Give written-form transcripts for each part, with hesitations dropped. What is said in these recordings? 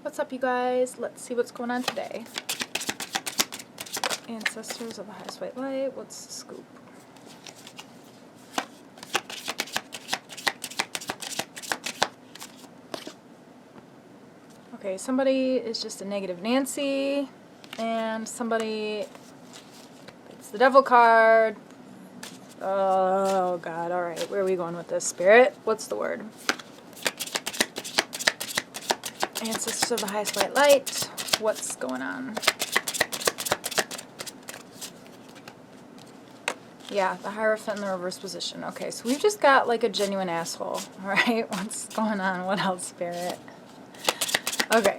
What's up, you guys? Let's see what's going on today. Ancestors of the highest white light. What's the scoop? Okay, somebody is just a negative Nancy, and somebody, it's the devil card. Oh god, alright, where are we going with this? Spirit? What's the word? Ancestors of the highest white light. What's going on? Yeah, the Hierophant in the reverse position. Okay, so we've just got like a genuine asshole. Alright, what's going on? What else, Spirit? Okay.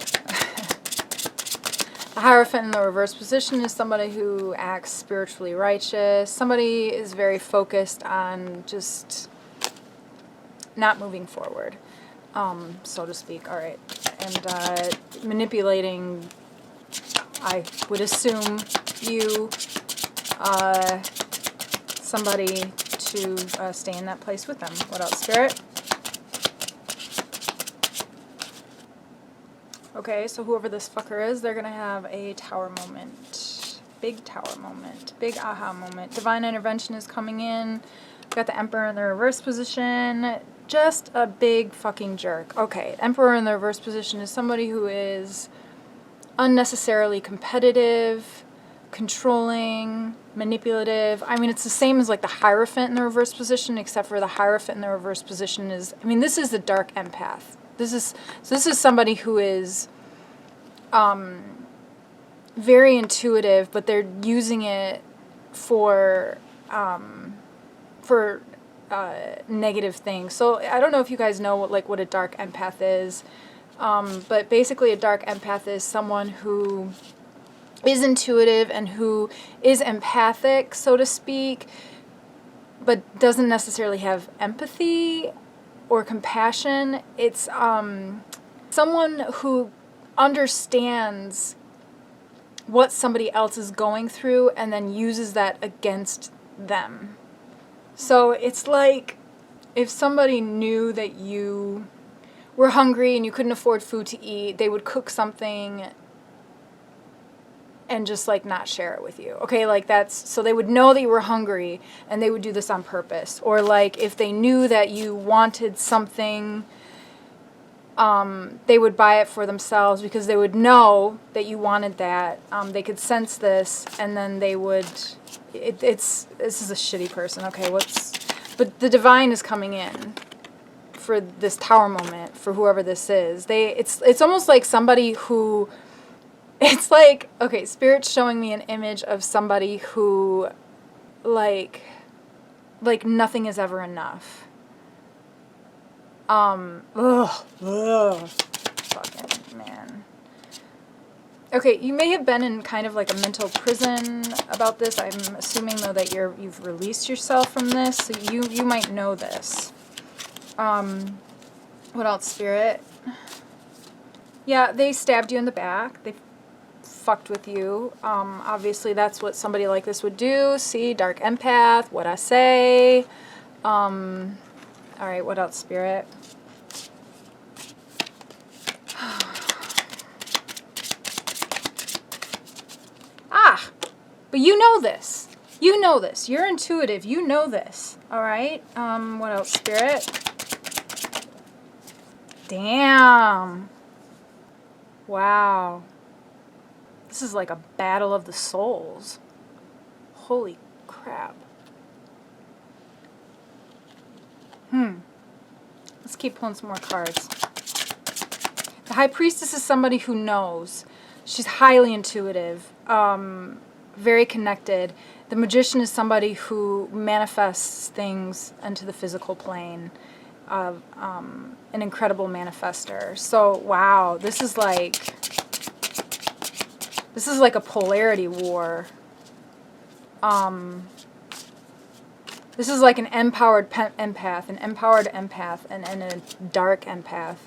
The Hierophant in the reverse position is somebody who acts spiritually righteous. Somebody is very focused on just not moving forward, so to speak. Alright. And manipulating, I would assume, you, somebody to stay in that place with them. What else, Spirit? Okay, so whoever this fucker is, they're going to have a tower moment. Big tower moment. Big aha moment. Divine intervention is coming in. We've got the Emperor in the reverse position. Just a big fucking jerk. Okay, Emperor in the reverse position is somebody who is unnecessarily competitive, controlling, manipulative. I mean, it's the same as like the Hierophant in the reverse position, except for the Hierophant in the reverse position is, I mean, this is the dark empath. This is somebody who is very intuitive, but they're using it for negative things. So I don't know if you guys know what a dark empath is, but basically a dark empath is someone who is intuitive and who is empathic, so to speak, but doesn't necessarily have empathy or compassion. It's someone who understands what somebody else is going through and then uses that against them. So it's like if somebody knew that you were hungry and you couldn't afford food to eat, they would cook something and just like not share it with you. Okay, like that's, so they would know that you were hungry and they would do this on purpose. Or like if they knew that you wanted something, they would buy it for themselves because they would know that you wanted that. They could sense this, and then they would, this is a shitty person. Okay, but the divine is coming in for this tower moment for whoever this is. It's almost like somebody who, it's like, okay, Spirit's showing me an image of somebody who, like nothing is ever enough. Fucking man. Okay, you may have been in kind of like a mental prison about this. I'm assuming though that you've released yourself from this, so you might know this. What else, Spirit? Yeah, they stabbed you in the back. They fucked with you. Obviously that's what somebody like this would do. See, dark empath, what I say. Alright, what else, Spirit? Ah! But you know this. You know this. You're intuitive. You know this. Alright? What else, Spirit? Damn. Wow. This is like a battle of the souls. Holy crap. Let's keep pulling some more cards. The High Priestess is somebody who knows. She's highly intuitive, very connected. The Magician is somebody who manifests things into the physical plane, of an incredible manifester. So, wow, this is like a polarity war. This is like an empowered empath, and a dark empath.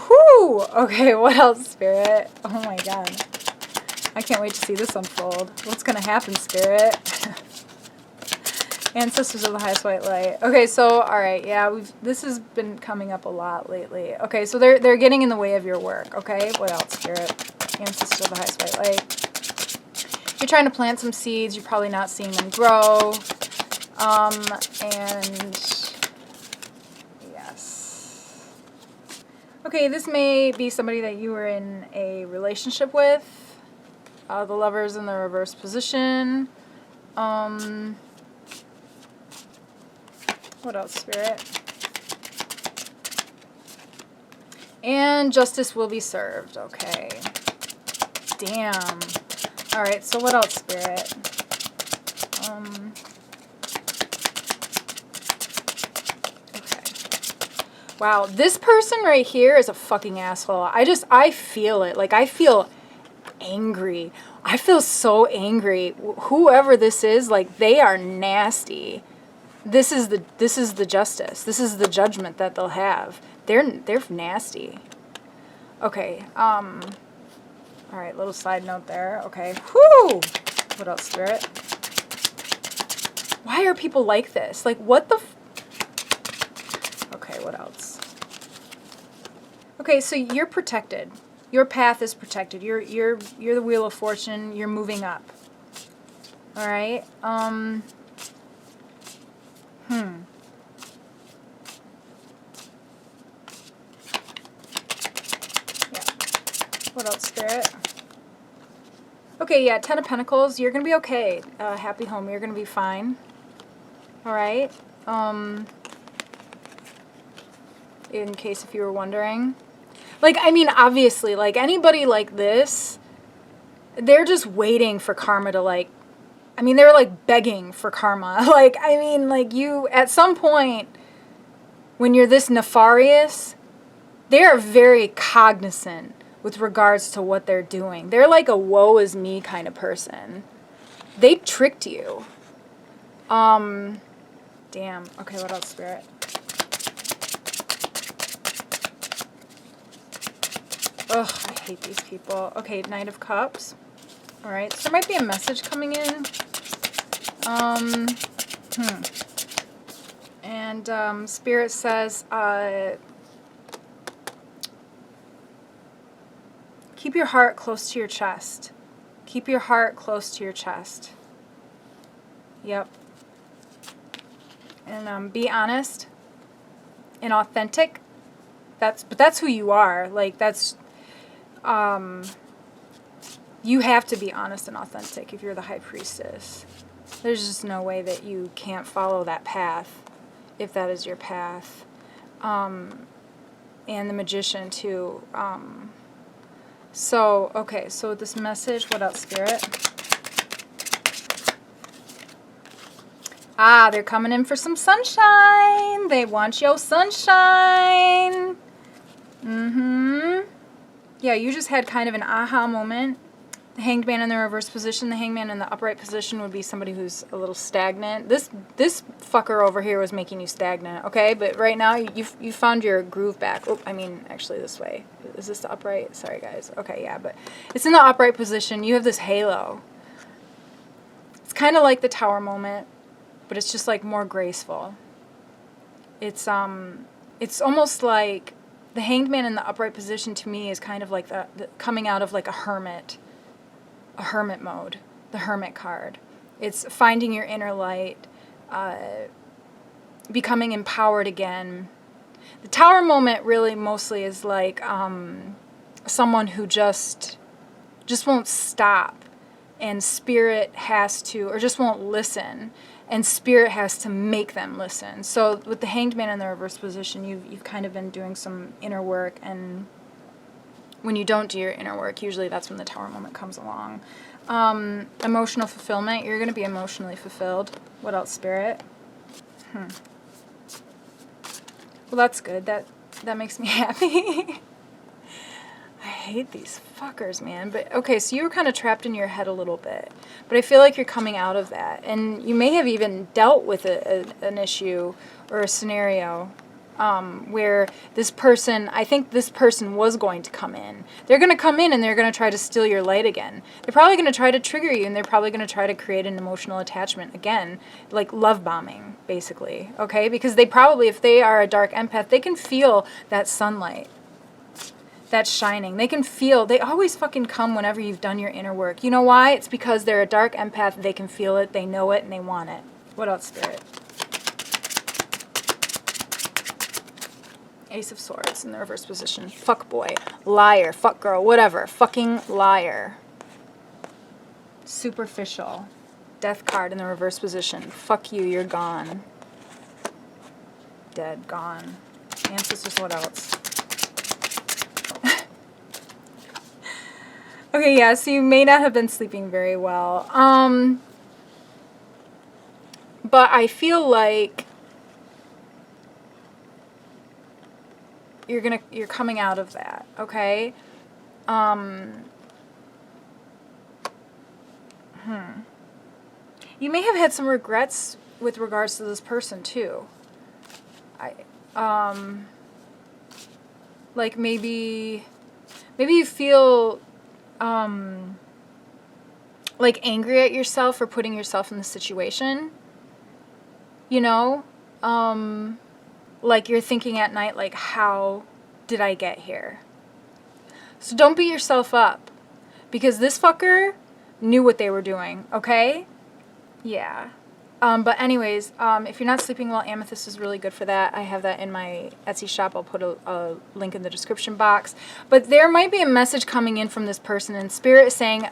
Whew! Okay, what else, Spirit? Oh my god. I can't wait to see this unfold. What's gonna happen, Spirit? Ancestors of the highest white light. Okay, so all right, yeah, this has been coming up a lot lately. Okay, so they're getting in the way of your work. Okay, what else, Spirit? Ancestors of the highest white light. You're trying to plant some seeds. You're probably not seeing them grow. And yes. Okay, this may be somebody that you were in a relationship with. The Lover's in the reverse position. What else, Spirit? And justice will be served. Okay. Damn. Alright, so what else, Spirit? Okay. Wow, this person right here is a fucking asshole. I feel it. Like, I feel angry. I feel so angry. Whoever this is, like, they are nasty. This is the justice. This is the judgment that they'll have. They're nasty. Okay. All right. Little side note there. Okay. Whoo. What else, Spirit? Why are people like this? Like, what the? Okay. What else? Okay. So you're protected. Your path is protected. You're the Wheel of Fortune. You're moving up. All right. Yeah. What else, Spirit? Okay, yeah, 10 of Pentacles. You're going to be okay. Happy home. You're going to be fine. All right. In case if you were wondering. Like, I mean, obviously, like, anybody like this, they're just waiting for karma to, like, I mean, they're, like, begging for karma. Like, I mean, like, you, at some point, when you're this nefarious, they are very cognizant with regards to what they're doing. They're like a woe is me kind of person. They tricked you. Damn. Okay, what else, Spirit? Ugh, I hate these people. Okay, Knight of Cups. All right, so there might be a message coming in. And Spirit says, keep your heart close to your chest. Keep your heart close to your chest. Yep. And be honest and authentic. But that's who you are. Like, that's you have to be honest and authentic if you're the High Priestess. There's just no way that you can't follow that path if that is your path. And the Magician too. So, okay, so this message, what else, Spirit? Ah, they're coming in for some sunshine. They want your sunshine. Yeah, you just had kind of an aha moment. The Hanged Man in the reverse position. The Hanged Man in the upright position would be somebody who's a little stagnant. This fucker over here was making you stagnant, okay? But right now, you found your groove back. Oh, I mean, actually this way. Is this the upright? Sorry, guys. Okay, yeah, but it's in the upright position. You have this halo. It's kind of like the Tower moment, but it's just like more graceful. It's almost like the Hanged Man in the upright position to me is kind of like the coming out of like a hermit mode, the Hermit card. It's finding your inner light, becoming empowered again. The Tower moment really mostly is like someone who just won't stop, and Spirit has to, or just won't listen, and Spirit has to make them listen. So with the Hanged Man in the reverse position, you've kind of been doing some inner work, and when you don't do your inner work, usually that's when the Tower moment comes along. Emotional fulfillment. You're going to be emotionally fulfilled. What else, Spirit? Well, that's good. That makes me happy. I hate these fuckers, man. But okay, so you were kind of trapped in your head a little bit. But I feel like you're coming out of that. And you may have even dealt with an issue or a scenario where this person, I think this person was going to come in. They're going to come in and they're going to try to steal your light again. They're probably going to try to trigger you, and they're probably going to try to create an emotional attachment again, like love bombing, basically, okay? Because they probably, if they are a dark empath, they can feel that sunlight. That's shining. They can feel, they always fucking come whenever you've done your inner work. You know why? It's because they're a dark empath, they can feel it, they know it, and they want it. What else, Spirit? Ace of Swords in the reverse position. Fuck boy. Liar. Fuck girl. Whatever. Fucking liar. Superficial. Death card in the reverse position. Fuck you, you're gone. Dead. Gone. Ancestors, what else? Okay, yeah, so you may not have been sleeping very well. But I feel like you're coming out of that, okay? You may have had some regrets with regards to this person too. Like maybe you feel like angry at yourself for putting yourself in this situation. You know? Like you're thinking at night, like, how did I get here? So don't beat yourself up, because this fucker knew what they were doing, okay? Yeah. But anyways, if you're not sleeping well, Amethyst is really good for that. I have that in my Etsy shop. I'll put a link in the description box. But there might be a message coming in from this person, and Spirit is saying,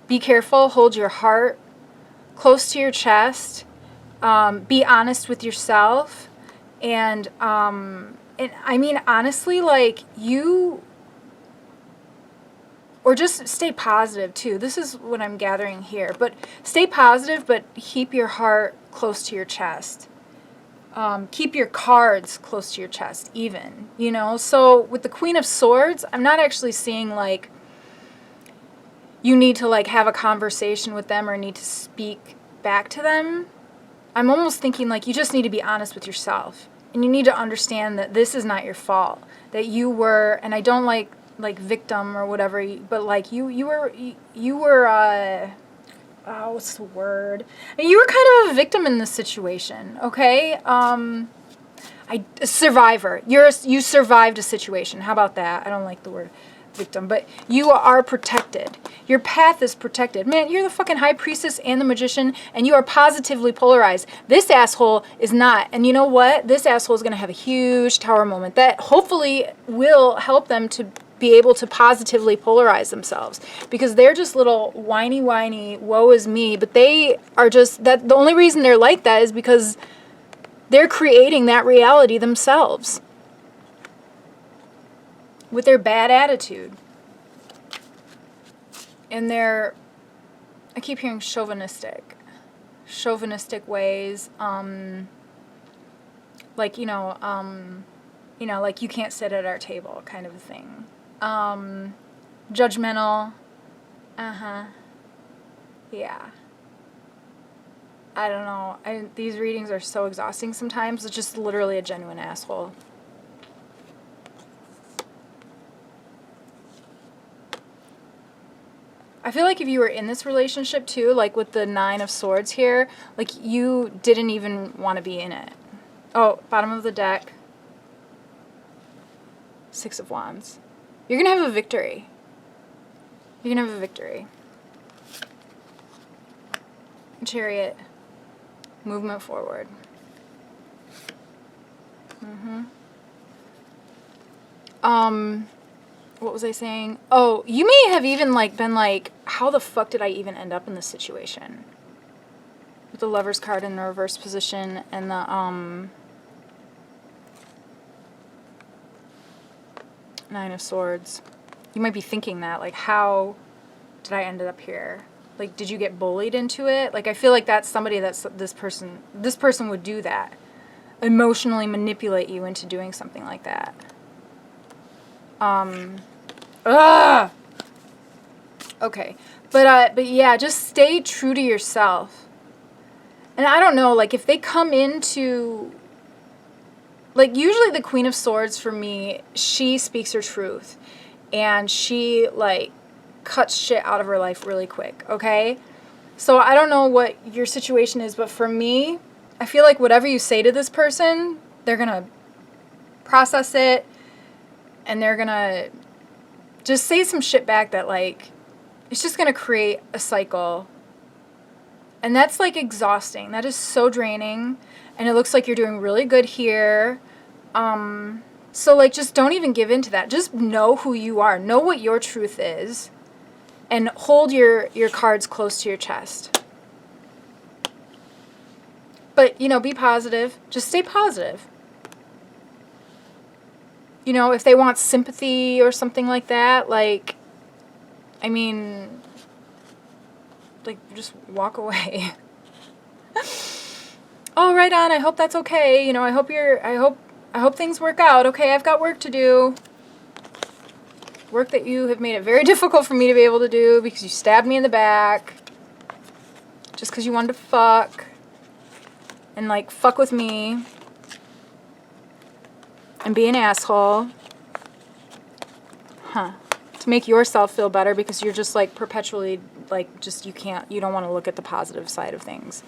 be careful, hold your heart close to your chest, be honest with yourself. And I mean, honestly, like, or just stay positive, too. This is what I'm gathering here. But stay positive, but keep your heart close to your chest. Keep your cards close to your chest, even, you know? So with the Queen of Swords, I'm not actually seeing, like, you need to, like, have a conversation with them or need to speak back to them. I'm almost thinking, like, you just need to be honest with yourself. And you need to understand that this is not your fault. That you were, and I don't like victim or whatever, but like you were what's the word? You were kind of a victim in this situation, okay? Survivor. You survived a situation. How about that? I don't like the word victim, but you are protected. Your path is protected. Man, you're the fucking high priestess and the magician, and you are positively polarized. This asshole is not. And you know what? This asshole is going to have a huge tower moment that hopefully will help them to be able to positively polarize themselves, because they're just little whiny, woe is me, but they are just, that the only reason they're like that is because they're creating that reality themselves with their bad attitude and their, I keep hearing chauvinistic ways, like, you know, like, you can't sit at our table kind of a thing. Judgmental. Yeah. I don't know. These readings are so exhausting sometimes. It's just literally a genuine asshole. I feel like if you were in this relationship too, like with the 9 of Swords here, like you didn't even want to be in it. Oh, bottom of the deck. 6 of Wands. You're going to have a victory. You're going to have a victory. Chariot. Movement forward. What was I saying? Oh, you may have even like been like, how the fuck did I even end up in this situation? With the Lover's card in the reverse position and the 9 of Swords. You might be thinking that, like, how did I end up here? Like, did you get bullied into it? Like, I feel like that's somebody that's this person would do that. Emotionally manipulate you into doing something like that. Okay. But yeah, just stay true to yourself. And I don't know, like, if they come into like, usually the Queen of Swords for me, she speaks her truth. And she, like, cuts shit out of her life really quick, okay? So I don't know what your situation is, but for me, I feel like whatever you say to this person, they're gonna process it, and they're gonna just say some shit back that, like, it's just gonna create a cycle. And that's, like, exhausting. That is so draining. And it looks like you're doing really good here. So, like, just don't even give in to that. Just know who you are. Know what your truth is. And hold your cards close to your chest. But, you know, be positive. Just stay positive. You know, if they want sympathy or something like that, like, I mean, like, just walk away. Oh, right on. I hope that's okay. You know, I hope things work out. Okay, I've got work to do. Work that you have made it very difficult for me to be able to do because you stabbed me in the back. Just because you wanted to fuck. And, like, fuck with me. And be an asshole. Huh. To make yourself feel better because you're just, like, perpetually, like, just, you don't want to look at the positive side of things.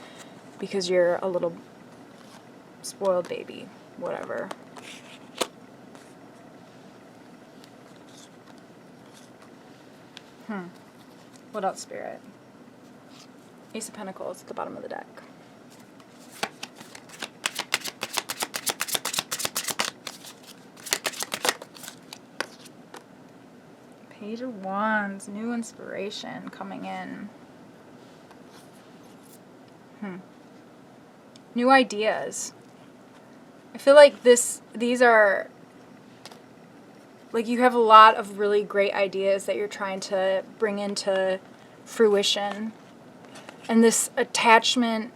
Because you're a little spoiled baby. Whatever. What else, Spirit? Ace of Pentacles at the bottom of the deck. Page of Wands. New inspiration coming in. New ideas. I feel like these are, like, you have a lot of really great ideas that you're trying to bring into fruition. And this attachment,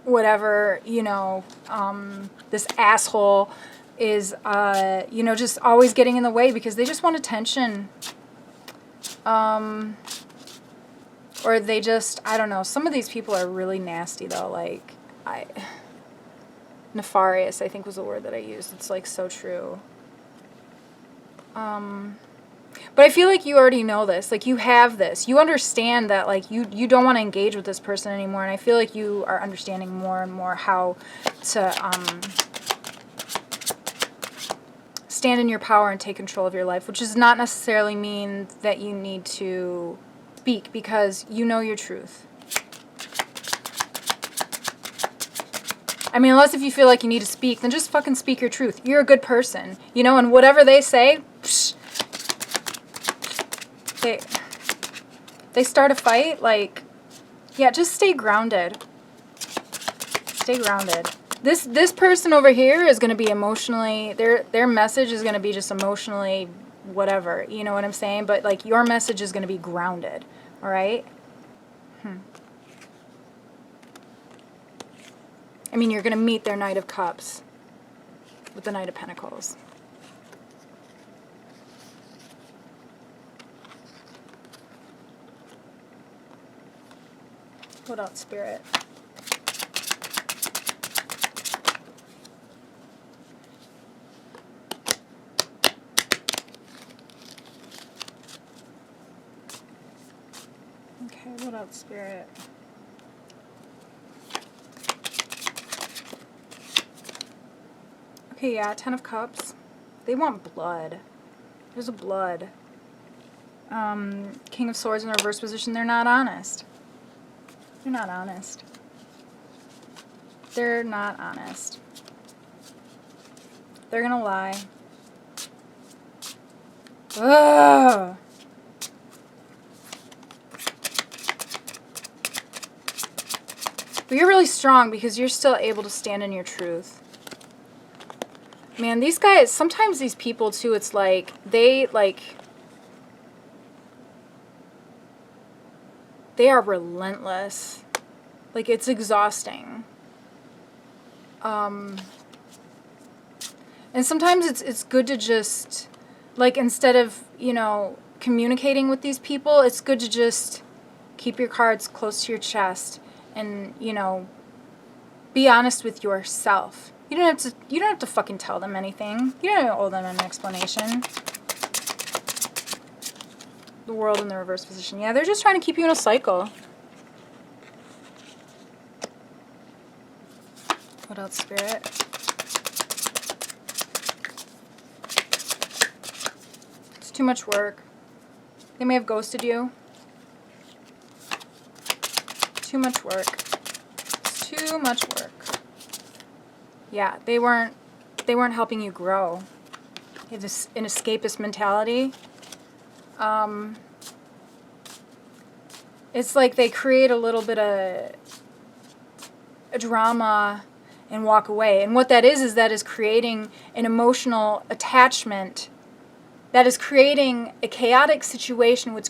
whatever, you know, this asshole is, you know, just always getting in the way because they just want attention. Or they just, I don't know. Some of these people are really nasty, though. Like, nefarious, I think was the word that I used. It's, like, so true. But I feel like you already know this. Like, you have this. You understand that, like, you don't want to engage with this person anymore. And I feel like you are understanding more and more how to stand in your power and take control of your life, which does not necessarily mean that you need to speak because you know your truth. I mean, unless if you feel like you need to speak, then just fucking speak your truth. You're a good person, you know, and whatever they say, psh, they start a fight, like, yeah, just stay grounded. Stay grounded. This person over here is going to be emotionally, their message is going to be just emotionally whatever, you know what I'm saying? But, like, your message is going to be grounded, all right? I mean, you're going to meet their Knight of Cups with the Knight of Pentacles. What else, Spirit? Okay, what else, Spirit? Okay, yeah, Ten of Cups. They want blood. There's a blood. King of Swords in the reverse position. They're not honest. They're not honest. They're not honest. They're gonna lie. Ugh. But you're really strong because you're still able to stand in your truth. Man, these guys, sometimes these people too, it's like, they are relentless. Like, it's exhausting. And sometimes it's good to just, like, instead of, you know, communicating with these people, it's good to just keep your cards close to your chest and, you know, be honest with yourself. You don't have to fucking tell them anything. You don't owe them an explanation. The World in the reverse position. Yeah, they're just trying to keep you in a cycle. What else, Spirit? It's too much work. They may have ghosted you. Too much work. It's too much work. Yeah, they weren't helping you grow. It's an escapist mentality. It's like they create a little bit of a drama and walk away. And what that is creating an emotional attachment. That is creating a chaotic situation which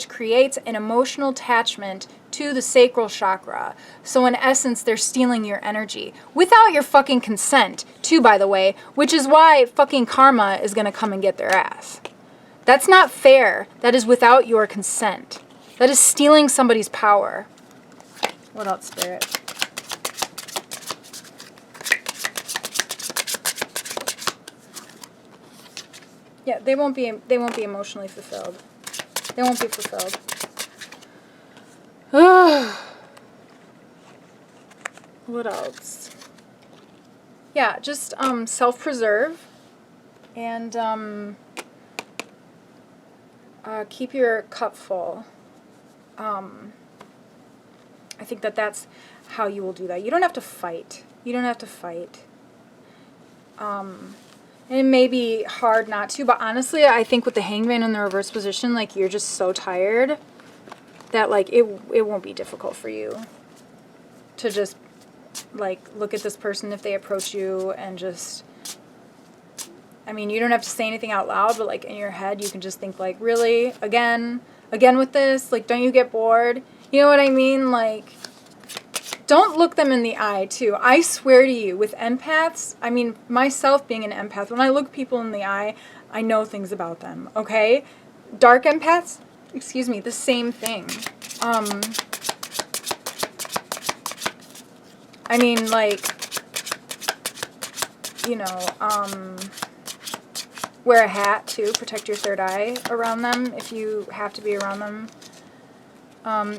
creates an emotional attachment to the sacral chakra. So in essence, they're stealing your energy without your fucking consent, too, by the way, which is why fucking karma is going to come and get their ass. That's not fair. That is without your consent. That is stealing somebody's power. What else, Spirit? Yeah, they won't be emotionally fulfilled. They won't be fulfilled. What else? Yeah, just self-preserve and keep your cup full. I think that's how you will do that. You don't have to fight. You don't have to fight. And it may be hard not to, but honestly, I think with the Hangman in the reverse position, like, you're just so tired that, like, it won't be difficult for you to just, like, look at this person if they approach you and just, I mean, you don't have to say anything out loud, but, like, in your head, you can just think, like, really? Again with this? Like, don't you get bored? You know what I mean? Like, don't look them in the eye, too. I swear to you, with empaths, I mean, myself being an empath, when I look people in the eye, I know things about them, okay? Dark empaths, excuse me, the same thing. I mean, like, you know, wear a hat, too. Protect your third eye around them if you have to be around them.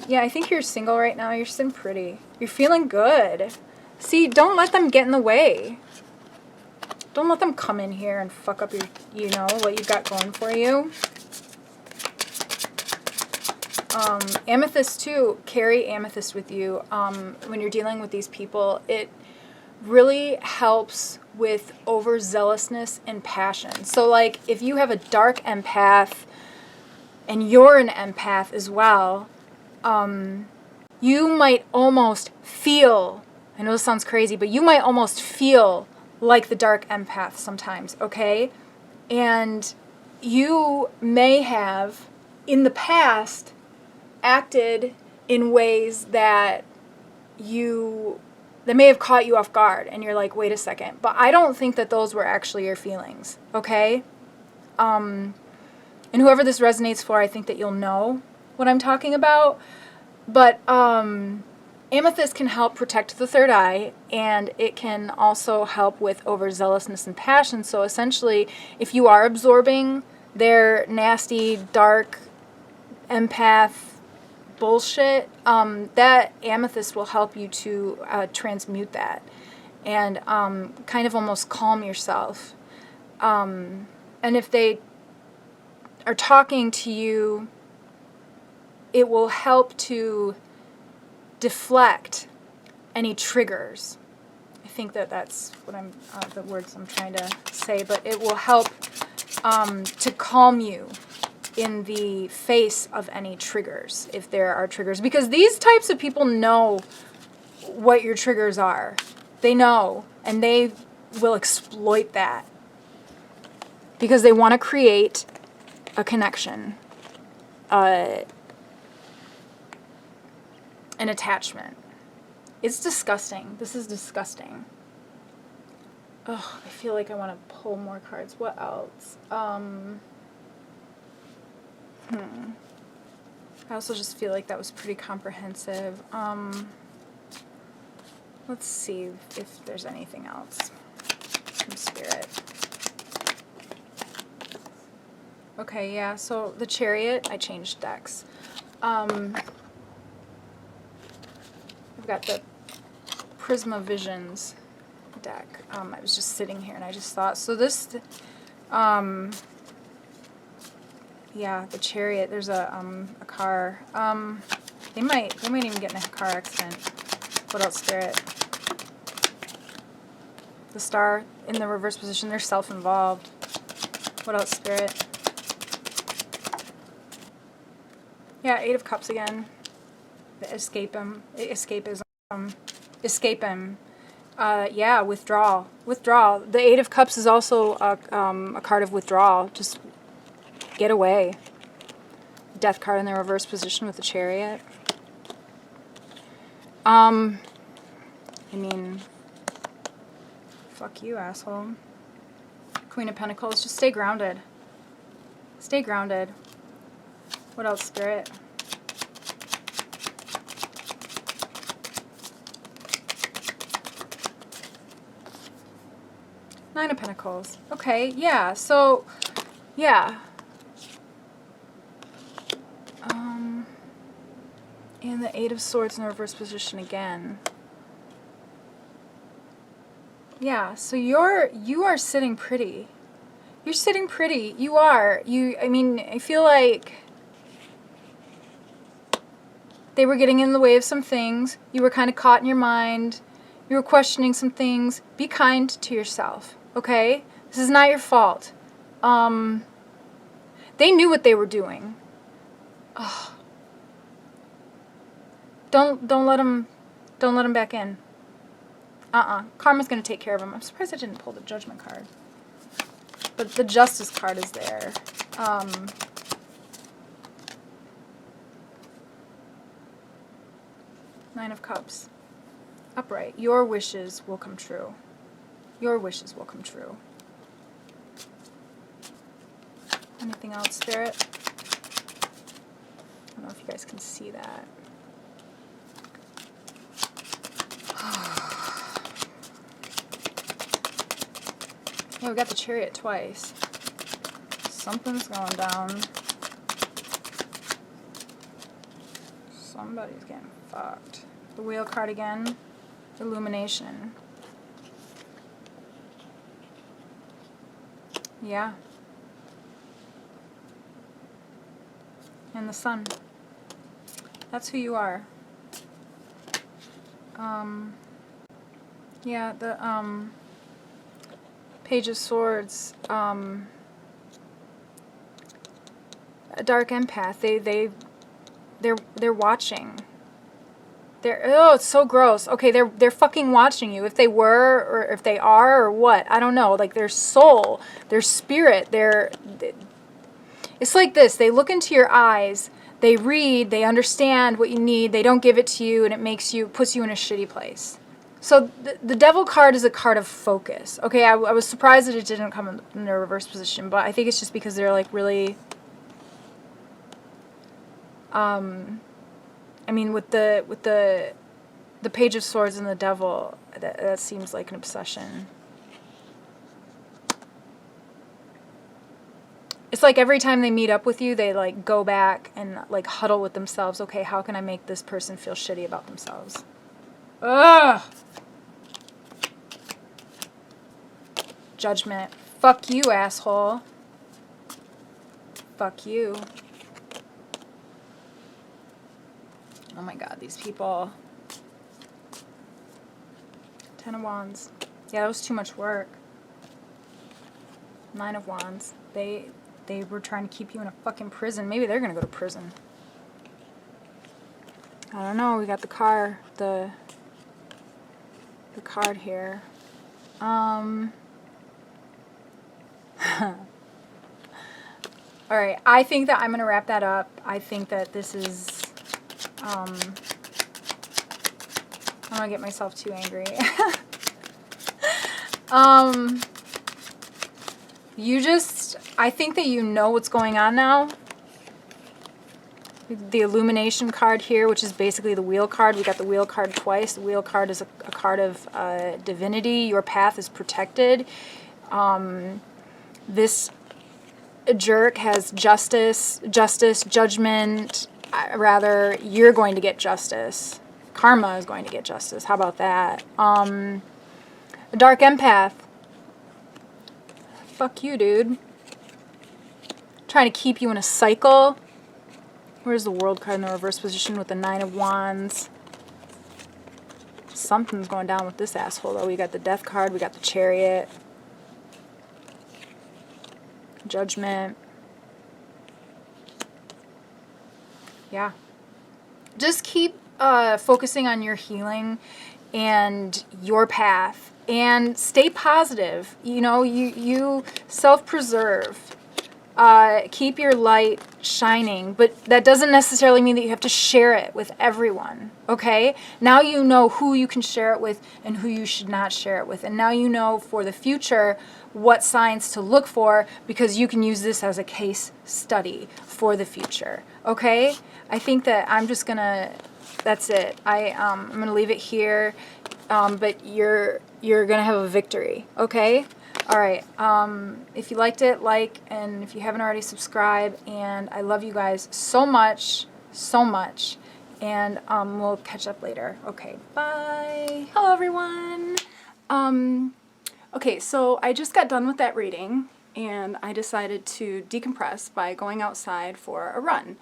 Yeah, I think you're single right now. You're sitting pretty. You're feeling good. See, don't let them get in the way. Don't let them come in here and fuck up your, you know, what you've got going for you. Amethyst, too. Carry Amethyst with you when you're dealing with these people. It really helps with overzealousness and passion. So, like, if you have a dark empath and you're an empath as well, you might almost feel, I know this sounds crazy, but you might almost feel like the dark empath sometimes, okay? And you may have, in the past, acted in ways that may have caught you off guard, and you're like, wait a second. But I don't think that those were actually your feelings, okay? And whoever this resonates for, I think that you'll know what I'm talking about. But Amethyst can help protect the third eye, and it can also help with overzealousness and passion. So essentially, if you are absorbing their nasty, dark, empath bullshit, that Amethyst will help you to transmute that and kind of almost calm yourself. And if they are talking to you, it will help to deflect any triggers. I think that's what the words I'm trying to say, but it will help to calm you in the face of any triggers, if there are triggers. Because these types of people know what your triggers are. They know, and they will exploit that. Because they want to create a connection. An attachment. It's disgusting. This is disgusting. Ugh, I feel like I want to pull more cards. What else? I also just feel like that was pretty comprehensive. Let's see if there's anything else from Spirit. Okay, yeah, so the Chariot, I changed decks. I've got the Prisma Visions deck. I was just sitting here and I just thought, so this, yeah, the Chariot, there's a car. They might even get in a car accident. What else, Spirit? The Star in the reverse position, they're self-involved. What else, Spirit? Yeah, Eight of Cups again. The escapism. Yeah, withdrawal. Withdrawal. The Eight of Cups is also a card of withdrawal. Just get away. Death card in the reverse position with the Chariot. I mean, fuck you, asshole. Queen of Pentacles, just stay grounded. Stay grounded. What else, Spirit? Nine of Pentacles. Okay, yeah, so, yeah. And the Eight of Swords in the reverse position again. Yeah, so you are sitting pretty. You're sitting pretty. You are. I mean, I feel like they were getting in the way of some things. You were kind of caught in your mind. You were questioning some things. Be kind to yourself, okay? This is not your fault. They knew what they were doing. Ugh. Don't let them back in. Karma's gonna take care of them. I'm surprised I didn't pull the Judgment card. But the Justice card is there. Nine of Cups. Upright. Your wishes will come true. Your wishes will come true. Anything else, Spirit? I don't know if you guys can see that. Yeah, we got the Chariot twice. Something's going down. Somebody's getting fucked. The Wheel card again. Illumination. Yeah. And the Sun. That's who you are. Yeah, the Page of Swords, a dark empath. They're watching. Oh, it's so gross. Okay, they're fucking watching you. If they were, or if they are, or what, I don't know. Like their soul, their spirit, it's like this. They look into your eyes. They read. They understand what you need. They don't give it to you, and it puts you in a shitty place. So the Devil card is a card of focus. Okay, I was surprised that it didn't come in the reverse position, but I think it's just because they're like really. I mean, with the Page of Swords and the Devil, that seems like an obsession. It's like every time they meet up with you, they like go back and like huddle with themselves. Okay, how can I make this person feel shitty about themselves? Ugh. Judgment. Fuck you, asshole. Fuck you. Oh my god, these people. Ten of Wands. Yeah, that was too much work. Nine of Wands. They were trying to keep you in a fucking prison. Maybe they're gonna go to prison. I don't know. We got the card here. Alright, I think that I'm gonna wrap that up. I think that this is I don't want to get myself too angry. I think that you know what's going on now. The illumination card here, which is basically the wheel card. We got the wheel card twice. The wheel card is a card of divinity. Your path is protected. This jerk has justice, judgment. Rather, you're going to get justice. Karma is going to get justice. How about that? A dark empath. Fuck you, dude. Trying to keep you in a cycle. Where's the world card in the reverse position with the 9 of Wands? Something's going down with this asshole, though. We got the death card. We got the chariot. Judgment. Yeah. Just keep focusing on your healing and your path. And stay positive. You know, you self-preserve. Keep your light shining, but that doesn't necessarily mean that you have to share it with everyone, okay? Now you know who you can share it with and who you should not share it with. And now you know for the future what signs to look for, because you can use this as a case study for the future, okay? I think that I'm just gonna, that's it. I'm gonna leave it here, but you're gonna have a victory, okay? All right, if you liked it, like, and if you haven't already, subscribe, and I love you guys so much, and we'll catch up later. Okay, bye. Hello, everyone. Okay, so I just got done with that reading, and I decided to decompress by going outside for a run.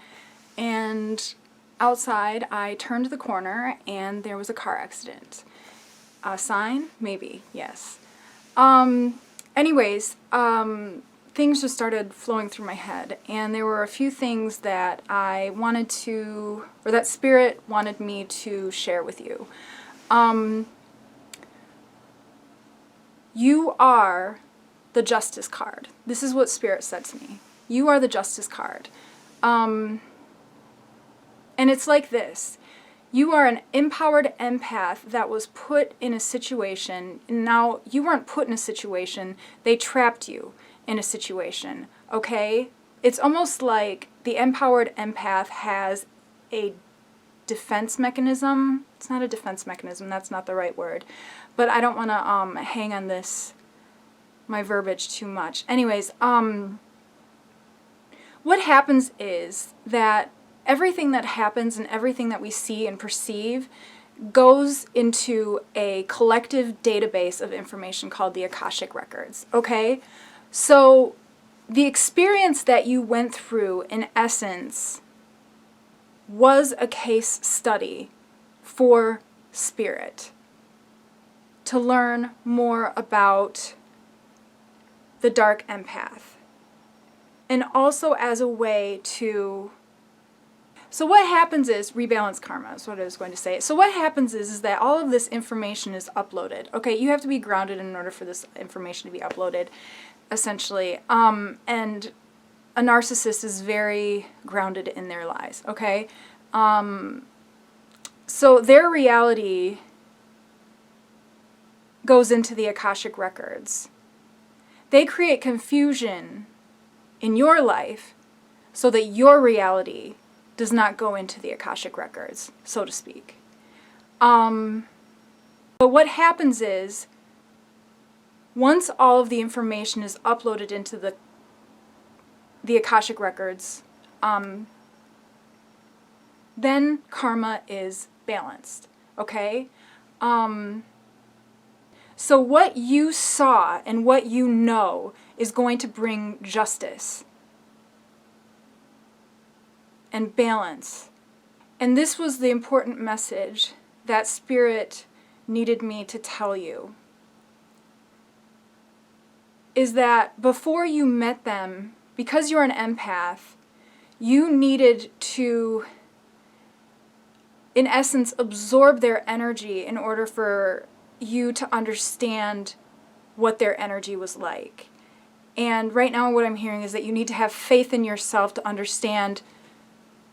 And outside, I turned the corner, and there was a car accident. A sign? Maybe, yes. Anyways, things just started flowing through my head, and there were a few things that I wanted to, or that Spirit wanted me to share with you. You are the Justice card. This is what Spirit said to me. You are the Justice card. And it's like this. You are an empowered empath that was put in a situation. Now, you weren't put in a situation. They trapped you in a situation, okay? It's almost like the empowered empath has a defense mechanism. It's not a defense mechanism. That's not the right word. But I don't want to hang on this, my verbiage, too much. Anyways, what happens is that everything that happens and everything that we see and perceive goes into a collective database of information called the Akashic records, okay? So the experience that you went through, in essence, was a case study for Spirit to learn more about the dark empath, and also as a way to... So what happens is, rebalance karma is what I was going to say. So what happens is that all of this information is uploaded. Okay, you have to be grounded in order for this information to be uploaded, essentially. And a narcissist is very grounded in their lies, okay? So their reality goes into the Akashic records. They create confusion in your life so that your reality does not go into the Akashic records, so to speak. But what happens is, once all of the information is uploaded into the Akashic records, then karma is balanced, okay? So what you saw and what you know is going to bring justice and balance. And this was the important message that Spirit needed me to tell you. Is that before you met them, because you're an empath, you needed to, in essence, absorb their energy in order for you to understand what their energy was like. And right now what I'm hearing is that you need to have faith in yourself to understand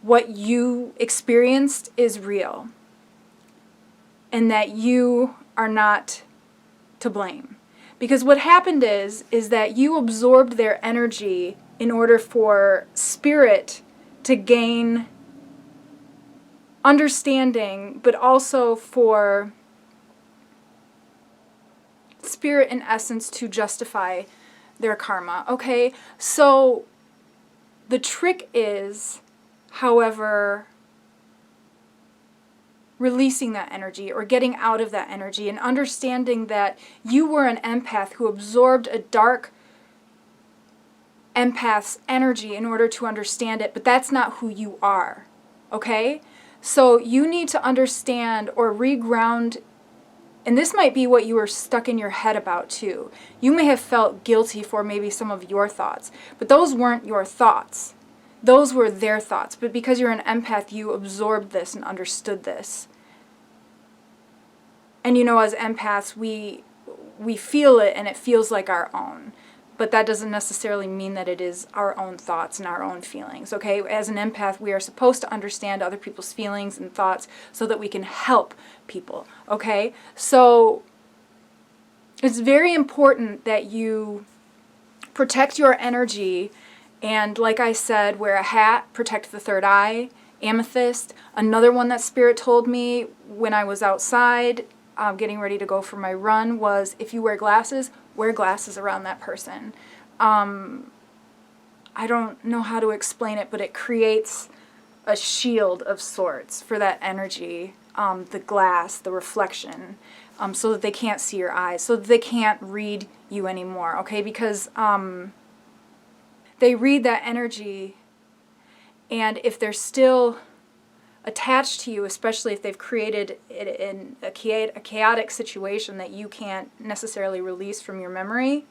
what you experienced is real, and that you are not to blame. Because what happened is that you absorbed their energy in order for Spirit to gain understanding, but also for spirit in essence to justify their karma, okay? So the trick is, however, releasing that energy or getting out of that energy and understanding that you were an empath who absorbed a dark empath's energy in order to understand it, but that's not who you are, okay? So you need to understand or reground, and this might be what you were stuck in your head about too. You may have felt guilty for maybe some of your thoughts, but those weren't your thoughts. Those were their thoughts, but because you're an empath, you absorbed this and understood this. And you know, as empaths, we feel it and it feels like our own. But that doesn't necessarily mean that it is our own thoughts and our own feelings, okay? As an empath, we are supposed to understand other people's feelings and thoughts so that we can help people, okay? So it's very important that you protect your energy, and like I said, wear a hat, protect the third eye, amethyst. Another one that Spirit told me when I was outside getting ready to go for my run was, if you wear glasses around that person. I don't know how to explain it, but it creates a shield of sorts for that energy, the glass, the reflection, so that they can't see your eyes, so that they can't read you anymore, okay? Because they read that energy, and if they're still attached to you, especially if they've created it in a chaotic situation that you can't necessarily release from your memory,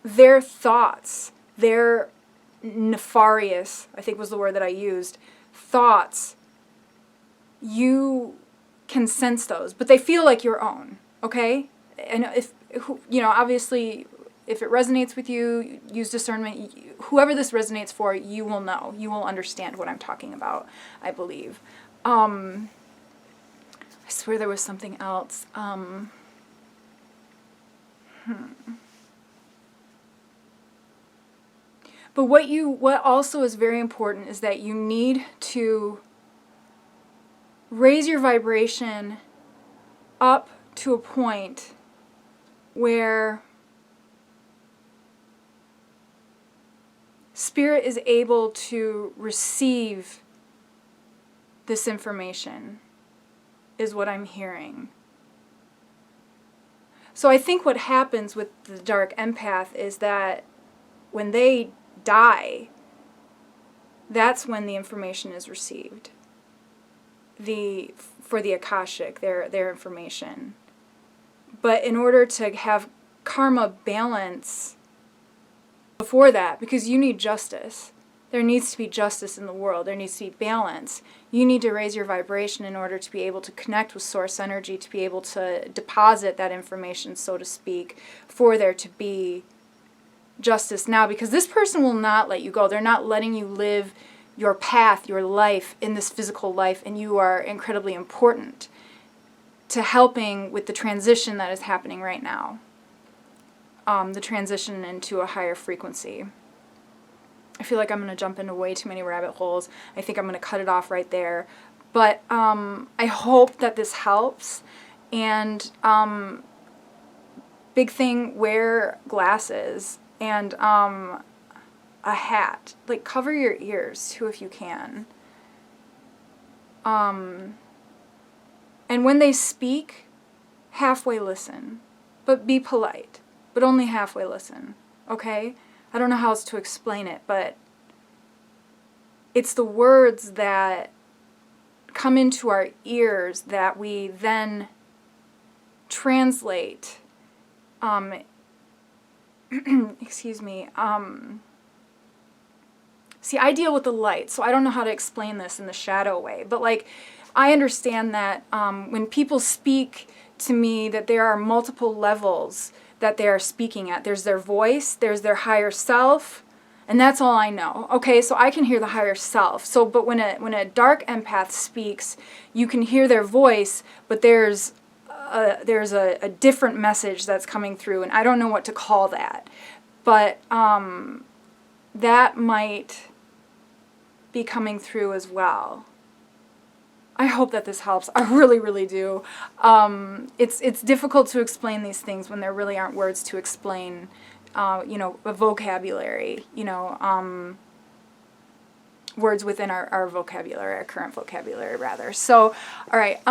their thoughts, their nefarious, I think was the word that I used, thoughts, you can sense those, but they feel like your own, okay? And if, you know, obviously, if it resonates with you, use discernment. Whoever this resonates for, you will know. You will understand what I'm talking about, I believe. I swear there was something else. But what also is very important is that you need to raise your vibration up to a point where Spirit is able to receive this information, is what I'm hearing. So I think what happens with the dark empath is that when they die, that's when the information is received. For the Akashic, their information. But in order to have karma balance before that, because you need justice, there needs to be justice in the world, there needs to be balance. You need to raise your vibration in order to be able to connect with source energy, to be able to deposit that information, so to speak, for there to be justice now, because this person will not let you go. They're not letting you live your path, your life in this physical life, and you are incredibly important to helping with the transition that is happening right now. The transition into a higher frequency. I feel like I'm going to jump into way too many rabbit holes. I think I'm going to cut it off right there. But I hope that this helps. And big thing, wear glasses and a hat. Like, cover your ears too if you can. And when they speak, halfway listen. But be polite. But only halfway listen, okay? I don't know how else to explain it, but it's the words that come into our ears that we then translate, excuse me, see, I deal with the light, so I don't know how to explain this in the shadow way, but like, I understand that when people speak to me, that there are multiple levels that they are speaking at. There's their voice, there's their higher self, and that's all I know. Okay, so I can hear the higher self. So, but when a dark empath speaks, you can hear their voice, but there's a different message that's coming through, and I don't know what to call that. But that might be coming through as well. I hope that this helps. I really, really do. It's difficult to explain these things when there really aren't words to explain, you know, a vocabulary, you know, words within our vocabulary, our current vocabulary, rather. So, all right,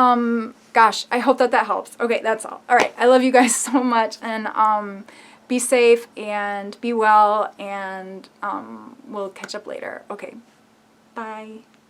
gosh, I hope that helps. Okay, that's all. All right, I love you guys so much, and be safe, and be well, and we'll catch up later. Okay, bye.